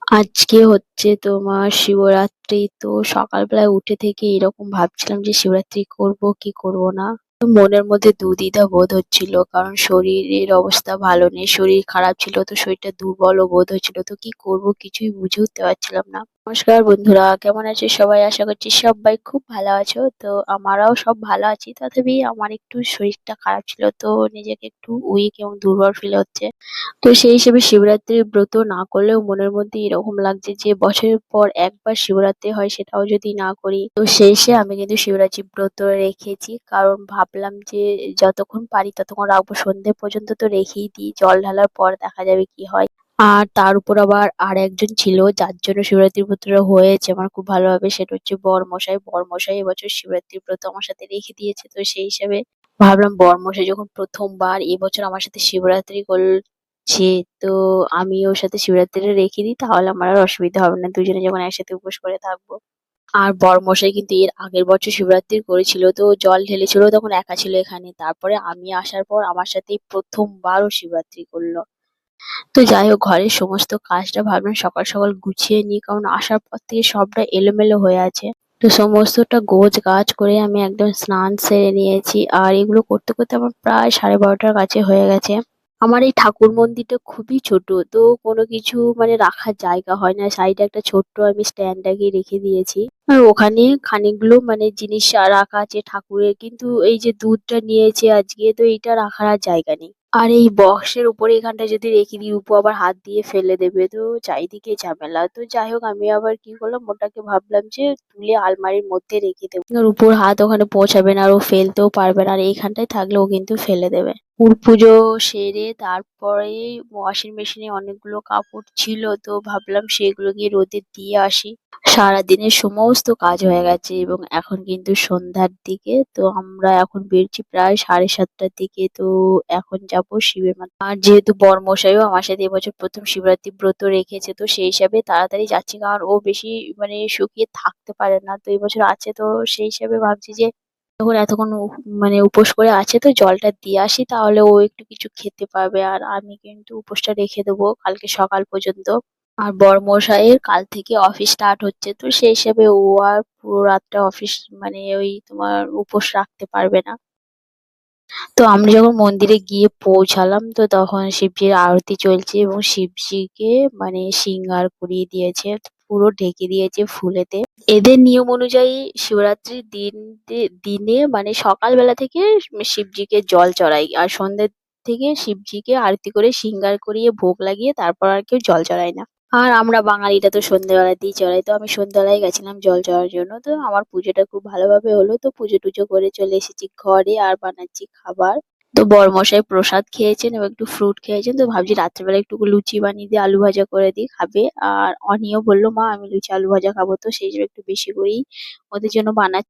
আজকে হচ্ছে তোমার শিবরাত্রি। তো সকালবেলায় উঠে থেকে এরকম ভাবছিলাম যে শিবরাত্রি করব কি করব না। তো মনের মধ্যে দুবিধা বোধ হচ্ছিল, কারণ শরীরের অবস্থা ভালো নেই, শরীর খারাপ ছিল, তো শরীরটা দুর্বলও বোধ হচ্ছিল। তো কি করব কিছুই বুঝে উঠতে পারছিলাম না। নমস্কার বন্ধুরা, কেমন আছো সবাই? আশা করছি সবাই খুব ভালো আছো। তো আমরাও সব ভালো আছি, তথাপি আমার একটু শরীরটা খারাপ ছিল, তো নিজেকে একটু উইক এবং দুর্বল ফিল হচ্ছে। তো সেই হিসেবে শিবরাত্রির ব্রত না করলেও মনের মধ্যে এরকম লাগছে যে বছরের পর একবার শিবরাত্রি হয়, সেটাও যদি না করি। তো শেষে আমি কিন্তু শিবরাত্রি ব্রত রেখেছি, কারণ ভাবলাম যে যতক্ষণ পারি ততক্ষণ রাখবো, সন্ধে পর্যন্ত তো রেখেই দিই, জল ঢালার পর দেখা যাবে কি হয়। আর তার উপর আবার আর একজন ছিল যার জন্য শিবরাত্রির ব্রতটা হয়েছে আমার খুব ভালোভাবে, সেটা হচ্ছে বরমশাই। বরমশাই এবছর শিবরাত্রির ব্রত আমার সাথে রেখে দিয়েছে, তো সেই হিসাবে ভাবলাম বরমশাই যখন প্রথমবার এবছর আমার সাথে শিবরাত্রি করছে, তো আমি ওর সাথে শিবরাত্রিটা রেখে দিই, তাহলে আমার আর অসুবিধা হবে না, দুজনে যখন একসাথে উপোস করে থাকবো। আর বরমশাই কিন্তু এর আগের বছর শিবরাত্রি করেছিল, তো জল ঢেলেছিল, তখন একা ছিল এখানে। তারপরে আমি আসার পর আমার সাথে এই প্রথমবারও শিবরাত্রি করলো। তো যাই হোক, ঘরের সমস্ত কাজটা ভাবলাম সকাল সকাল গুছিয়ে নিই, কারণ আসার পর থেকে সবটা এলোমেলো হয়ে আছে। তো সমস্তটা গোছ গাছ করে আমি একদম স্নান সেরে নিয়েছি, আর এগুলো করতে করতে আমার প্রায় 12:30টার কাছে হয়ে গেছে। আমার এই ঠাকুর মন্দিরটা খুবই ছোট, তো কোনো কিছু মানে রাখার জায়গা হয় না। সাইডে একটা ছোট্ট আমি স্ট্যান্ড লাগিয়ে রেখে দিয়েছি, আর ওখানে খানিকগুলো মানে জিনিস রাখা আছে ঠাকুরের, কিন্তু এই যে দুধটা নিয়েছে আজকে, তো এইটা রাখার আর জায়গা নেই। আর এই বক্সের উপরে এখানটা যদি রেখে দিই, রূপো আবার হাত দিয়ে ফেলে দেবে, তো চারিদিকে ঝামেলা। তো যাই হোক, আমি আবার কি করলাম, ওটাকে ভাবলাম যে তুলে আলমারির মধ্যে রেখে দেবো, রূপোর হাত ওখানে পৌঁছাবে না আর ও ফেলতেও পারবে না, আর এইখানটায় থাকলে ও কিন্তু ফেলে দেবে। পুজো সেরে তারপরে ওয়াশিং মেশিনে অনেকগুলো কাপড় ছিল, তো ভাবলাম সেগুলো গিয়ে রোদে দিয়ে আসি। সারাদিনের সমস্ত কাজ হয়ে গেছে এবং এখন কিন্তু সন্ধ্যার দিকে। তো আমরা এখন বেরোচ্ছি প্রায় 7:30টার দিকে। তো এখন যাব শিবের মাথায়। আর যেহেতু বরমশাইও আমার সাথে এবছর প্রথম শিবরাত্রি ব্রত রেখেছে, তো সেই হিসাবে তাড়াতাড়ি যাচ্ছি, কারণ ও বেশি মানে শুকিয়ে থাকতে পারে না, তো এবছর আছে। তো সেই হিসাবে ভাবছি যে যখন এতক্ষণ মানে উপোস করে আছে, তো জলটা দিয়ে আসি, তাহলে ও একটু কিছু খেতে পারবে, আর আমি কিন্তু উপোসটা রেখে দেবো কালকে সকাল পর্যন্ত। আর বরমশাইয়ের কাল থেকে অফিস স্টার্ট হচ্ছে, তো সেই হিসাবে ও আর পুরো রাতটা অফিস মানে ওই তোমার উপোস রাখতে পারবে না। তো আমরা যখন মন্দিরে গিয়ে পৌঁছালাম, তো তখন শিবজির আরতি চলছে এবং শিবজিকে মানে শৃঙ্গার করিয়ে দিয়েছে, পুরো ঢেকে দিয়েছে ফুলেতে। এদের নিয়ম অনুযায়ী শিবরাত্রির দিনে মানে সকালবেলা থেকে শিবজিকে জল চড়াই, আর সন্ধ্যে থেকে শিবজিকে আরতি করে শৃঙ্গার করিয়ে ভোগ লাগিয়ে তারপর আর কেউ জল চড়ায় না। আর আমরা বাঙালিরা তো সন্ধ্যেবেলাতেই চড়াই, তো আমি সন্ধ্যেবেলায় গেছিলাম জল চড়ার জন্য। তো আমার পুজোটা খুব ভালোভাবে হলো, তো পুজো টুজো করে চলে এসেছি ঘরে, আর বানাচ্ছি খাবার। তো বরমশাই প্রসাদ খেয়েছেন এবং একটু ফ্রুট খেয়েছেন, তো ভাবছি রাত্রেবেলা একটু লুচি বানিয়ে দিয়ে আলু ভাজা করে দিই, খাবে। আর অনিও বললো, মা আমি লুচি আলু ভাজা খাবো, তো সেই জন্য একটু বেশি করেই ওদের জন্য বানাচ্ছি।